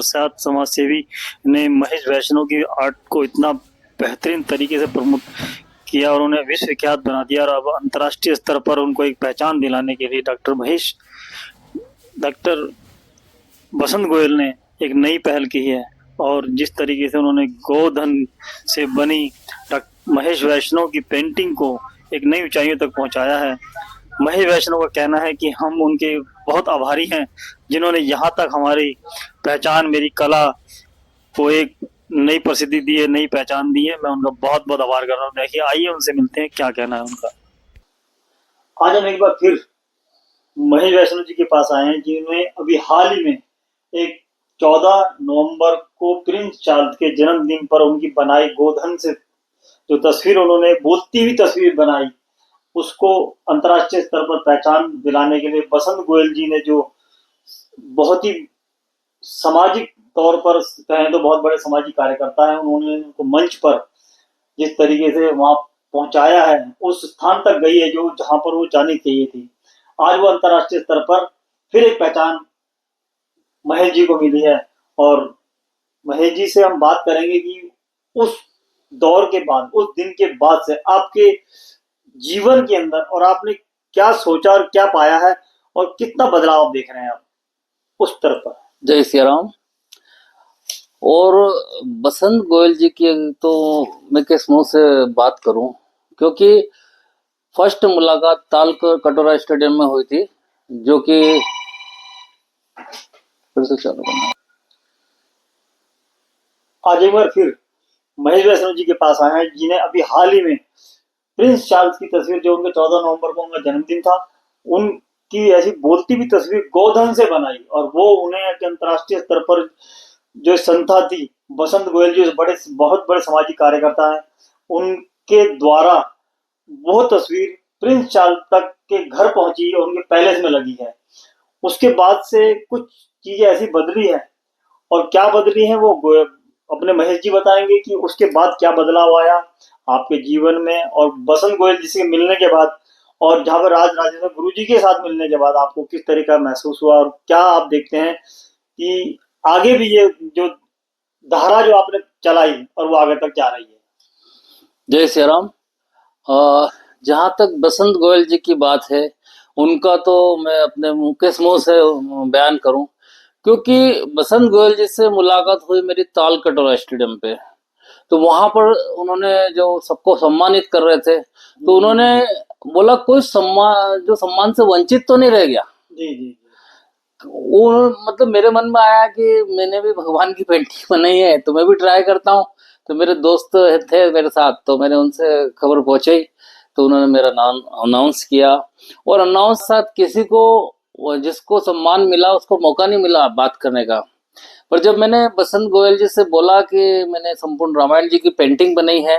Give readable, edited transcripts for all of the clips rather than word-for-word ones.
प्रसाद समाज सेवी ने महेश वैष्णव की आर्ट को इतना बेहतरीन तरीके से प्रमोट किया और उन्हें विश्व विख्यात बना दिया। और अब अंतर्राष्ट्रीय स्तर पर उनको एक पहचान दिलाने के लिए डॉक्टर बसंत गोयल ने एक नई पहल की है। और जिस तरीके से उन्होंने गोधन से बनी महेश वैष्णव की पेंटिंग को एक नई ऊंचाइयों तक पहुंचाया है। महेश वैष्णव का कहना है कि हम उनके बहुत आभारी हैं जिन्होंने यहाँ तक हमारी पहचान, मेरी कला को एक नई प्रसिद्धि दी है, नई पहचान दी है। मैं उनका बहुत बहुत आभार कर रहा हूँ। देखिए, आइए उनसे मिलते हैं, क्या कहना है उनका। आज हम एक बार फिर महेश वैष्णव जी के पास आए हैं, जिन्होंने अभी हाल ही में एक 14 नवंबर को प्रिंस चार्ल्स के जन्मदिन पर उनकी बनाई गोधन से जो तस्वीर उन्होंने बोलती हुई तस्वीर बनाई, उसको अंतर्राष्ट्रीय स्तर पर पहचान दिलाने के लिए बसंत गोयल जी ने जो बहुत ही सामाजिक तौर पर कहें तो बहुत बड़े सामाजिक कार्यकर्ता हैं, उन्होंने उनको मंच पर जिस तरीके से वहां पहुंचाया है, उस स्थान तक गई है जो जहां पर वो जानी चाहिए थी। आज वो अंतर्राष्ट्रीय स्तर पर फिर एक पहचान महेश जी को मिली है। और महेश जी से हम बात करेंगे कि उस दौर के बाद, उस दिन के बाद से आपके जीवन के अंदर और आपने क्या सोचा और क्या पाया है और कितना बदलाव आप देख रहे हैं आप उस तरफ पर। जय श्री राम। और बसंत गोयल जी की तो मैं किस मुंह से बात करूं, क्योंकि फर्स्ट मुलाकात ताल कटोरा स्टेडियम में हुई थी, जो कि फिर से चालू करना। आज एक बार फिर महेश वैष्णव जी के पास आए हैं, जिन्हें अभी हाल ही में प्रिंस चार्ल्स की तस्वीर, जो उनके 14 नवंबर को उनका जन्मदिन था, उनकी ऐसी बोलती हुई तस्वीर गोधन से बनाई। और वो उन्हें अंतर्राष्ट्रीय स्तर पर जो संस्था थी बसंत गोयल जी, बहुत बड़े सामाजिक कार्यकर्ता हैं, उनके द्वारा वो तस्वीर प्रिंस चार्ल्स तक के घर पहुंची और उनके पैलेस में लगी है। उसके बाद से कुछ चीजें ऐसी बदली है, और क्या बदली है वो अपने महेश जी बताएंगे कि उसके बाद क्या बदलाव आया आपके जीवन में। और बसंत गोयल जी से मिलने के बाद और जहाँ पर राज राजेश्वर गुरु जी के साथ मिलने के बाद आपको किस तरह का महसूस हुआ, और क्या आप देखते हैं कि आगे भी ये जो धारा जो आपने चलाई और वो आगे तक जा रही है। जय श्री राम। जहां तक बसंत गोयल जी की बात है, उनका तो मैं अपने किस मुंह से बयान करूं, क्योंकि बसंत गोयल जी से मुलाकात हुई मेरी ताल कटोरा स्टेडियम पे। तो वहां पर उन्होंने जो सबको सम्मानित कर रहे थे, तो उन्होंने बोला कोई सम्मान से वंचित तो नहीं रह गया। जी जी। वो मतलब मेरे मन में आया कि मैंने भी भगवान की पेंटिंग बनाई है, तो मैं भी ट्राई करता हूँ। तो मेरे दोस्त थे मेरे साथ, तो मैंने उनसे खबर पहुंचाई, तो उन्होंने मेरा नाम अनाउंस किया। और अनाउंस साथ किसी को जिसको सम्मान मिला उसको मौका नहीं मिला बात करने का। पर जब मैंने बसंत गोयल जी से बोला कि मैंने संपूर्ण रामायण जी की पेंटिंग बनाई है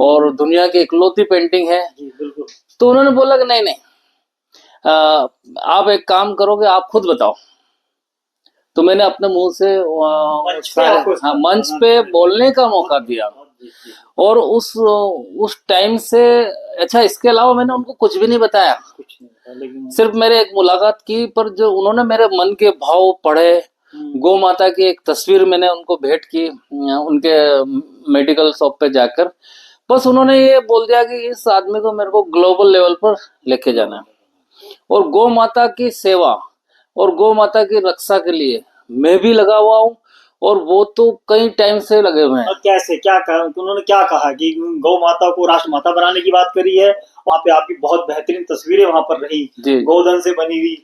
और दुनिया की इकलौती पेंटिंग है, तो उन्होंने बोला कि नहीं नहीं, आप एक काम करोगे, आप खुद बताओ। तो मैंने अपने मुंह से मंच पे बोलने का मौका दिया। और उस टाइम से अच्छा, इसके अलावा मैंने उनको कुछ भी नहीं बताया, सिर्फ मेरे एक मुलाकात की, पर जो उन्होंने मेरे मन के भाव पढ़े। गौ माता की एक तस्वीर मैंने उनको भेंट की उनके मेडिकल शॉप पे जाकर। बस उन्होंने ये बोल दिया कि इस आदमी को मेरे को ग्लोबल लेवल पर लेके जाना है, और गौ माता की सेवा और गौ माता की रक्षा के लिए मैं भी लगा हुआ हूँ, और वो तो कई टाइम से लगे हुए हैं। कैसे, क्या कहा उन्होंने, क्या कहा कि गौ माता को राष्ट्र माता बनाने की बात करी है। वहाँ पे आपकी बहुत बेहतरीन तस्वीरें वहां पर रही, गोधन से बनी हुई।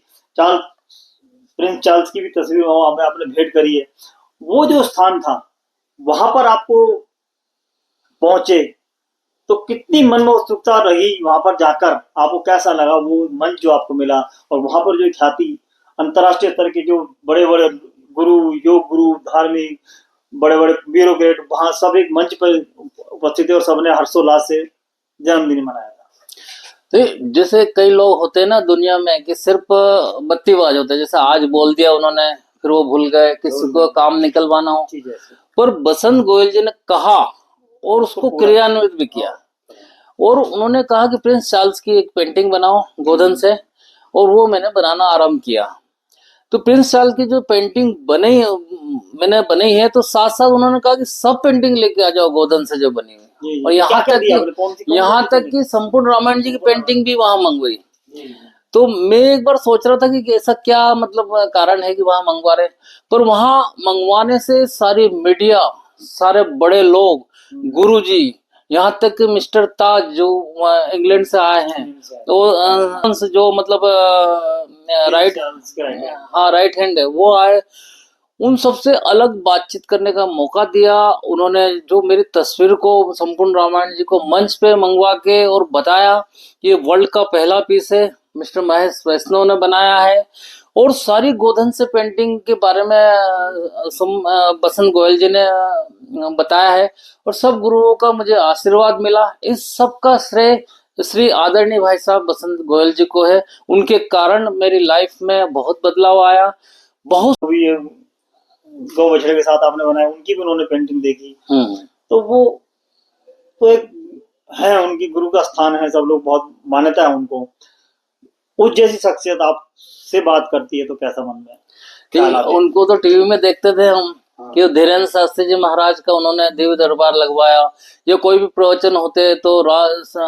प्रिंस चार्ल्स की भी तस्वीर वहां पे आपने भेंट करी है। वो जो स्थान था वहां पर आपको पहुंचे तो कितनी मन में उत्सुकता रही वहां पर जाकर, आपको कैसा लगा वो मंच जो आपको मिला, और वहां पर जो ख्याति अंतर्राष्ट्रीय स्तर के जो बड़े बड़े गुरु, योग गुरु, धार्मिक बड़े बड़े ब्यूरोक्रेट वहां सब एक मंच पर उपस्थित थे और सबने हर्षोल्लास से जन्मदिन मनाया था। तो जैसे कई लोग होते हैं ना दुनिया में कि सिर्फ बत्तीबाज होते हैं, जैसे आज बोल दिया उन्होंने फिर वो भूल गए, किसी को काम निकलवाना हो। पर बसंत गोयल जी ने कहा और उसको क्रियान्वित भी किया, और उन्होंने कहा कि प्रिंस चार्ल्स की एक पेंटिंग बनाओ गोधन से, और वो मैंने बनाना आरंभ किया। तो प्रिंस चार्ल्स की जो पेंटिंग मैंने बनाई है, तो साथ साथ उन्होंने कहा कि सब पेंटिंग लेके आ जाओ गोधन से जो बनी हुई है। और यहाँ तक कि संपूर्ण रामायण जी की पेंटिंग भी वहां मंगवाई। तो मैं एक बार सोच रहा था कि ऐसा क्या मतलब कारण है कि वहां मंगवा रहे, पर वहां मंगवाने से सारी मीडिया, सारे बड़े लोग, गुरुजी, यहाँ तक कि मिस्टर ताज जो इंग्लैंड से आए हैं, तो जो मतलब राइट, हाँ राइट हैंड है, वो आए, उन सबसे अलग बातचीत करने का मौका दिया। उन्होंने जो मेरी तस्वीर को, संपूर्ण रामायण जी को मंच पे मंगवा के और बताया ये वर्ल्ड का पहला पीस है, मिस्टर महेश वैष्णव ने बनाया है। और सारी गोधन से पेंटिंग के बारे में बसंत गोयल जी ने बताया है, और सब गुरुओं का मुझे आशीर्वाद मिला। इस सब का श्रेय श्री आदरणीय भाई साहब बसंत गोयल जी को है। उनके कारण मेरी लाइफ में बहुत बदलाव आया। बहुत गौ बछड़े के साथ आपने बनाया, उनकी भी उन्होंने पेंटिंग देखी, तो वो तो एक है, उनकी गुरु का स्थान है, सब लोग बहुत मान्यता है उनको। उस जैसी शख्सियत आपसे बात करती है तो कैसा मन में? उनको तो टीवी में देखते थे हम, कि धीरेन्द्र शास्त्री जी महाराज का उन्होंने दिव्य दरबार लगवाया, या कोई भी प्रवचन होते तो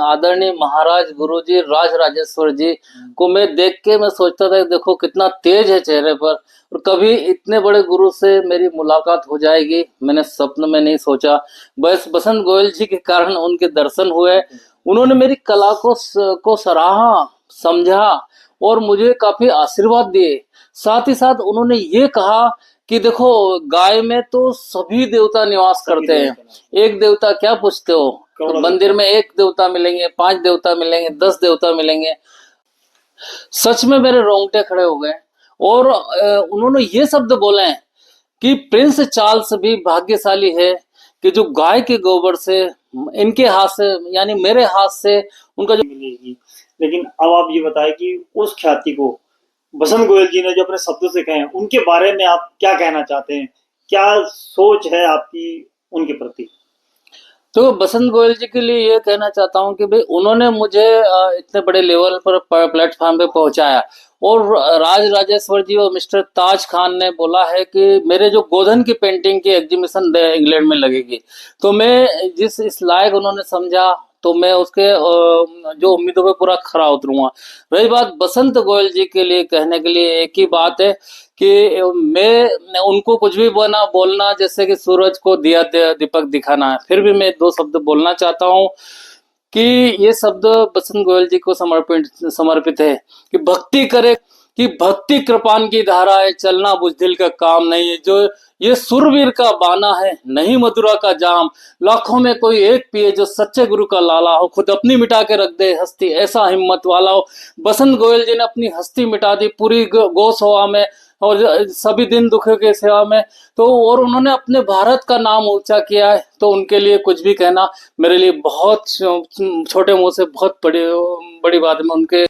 आदरणीय महाराज गुरुजी राज राजेश्वर जी को मैं देख के मैं सोचता था देखो कितना तेज है चेहरे पर, और कभी इतने बड़े गुरु से मेरी मुलाकात हो जाएगी मैंने स्वप्न में नहीं सोचा। बस बसंत गोयल जी के कारण उनके दर्शन हुए, उन्होंने मेरी कला को सराहा, समझा और मुझे काफी आशीर्वाद दिए। साथ ही साथ उन्होंने ये कहा कि देखो गाय में तो सभी देवता निवास करते हैं, एक देवता क्या पूछते हो, तो मंदिर में एक देवता मिलेंगे, 5 देवता मिलेंगे, 10 देवता मिलेंगे। सच में मेरे रोंगटे खड़े हो गए। और उन्होंने ये शब्द बोले हैं कि प्रिंस चार्ल्स भी भाग्यशाली है कि जो गाय के गोबर से, इनके हाथ से, यानी मेरे हाथ से उनका जो मिलेगी। लेकिन अब आप ये बताएं कि उस ख्याति को बसंत गोयल जी ने जो अपने शब्दों से कहे, उनके बारे में आप क्या कहना चाहते हैं? क्या सोच है आपकी उनके प्रति? तो बसंत गोयल जी के लिए ये कहना चाहता हूँ कि भाई उन्होंने मुझे इतने बड़े लेवल पर प्लेटफॉर्म पे पहुंचाया। और राज राजेश्वर जी और मिस्टर ताज खान ने बोला है कि मेरे जो गोधन की पेंटिंग की एग्जीबिशन इंग्लैंड में लगेगी, तो मैं जिस इस लायक उन्होंने समझा तो मैं उसके जो उम्मीदों पे पूरा खरा उतरूंगा। रही बात बसंत गोयल जी के लिए कहने के लिए एक ही बात है कि मैं उनको कुछ भी बोलना जैसे कि सूरज को दिया दीपक दिखाना है। फिर भी मैं 2 शब्द बोलना चाहता हूँ कि ये शब्द बसंत गोयल जी को समर्पित है कि भक्ति करे कि भक्ति कृपान की धारा है, चलना बुझदिल का काम नहीं है। जो ये सुरवीर का बाना है, नहीं मधुरा का जाम, लाखों में कोई एक पिए जो सच्चे गुरु का लाला हो, खुद अपनी मिटा के रख दे हस्ती, ऐसा हिम्मत वाला हो। बसंत गोयल जी ने अपनी हस्ती मिटा दी पूरी गौसेवा में और सभी दिन दुखियों की सेवा में, तो और उन्होंने अपने भारत का नाम ऊंचा किया है। तो उनके लिए कुछ भी कहना मेरे लिए बहुत छोटे मुंह से बहुत बड़ी बात है। मैं उनके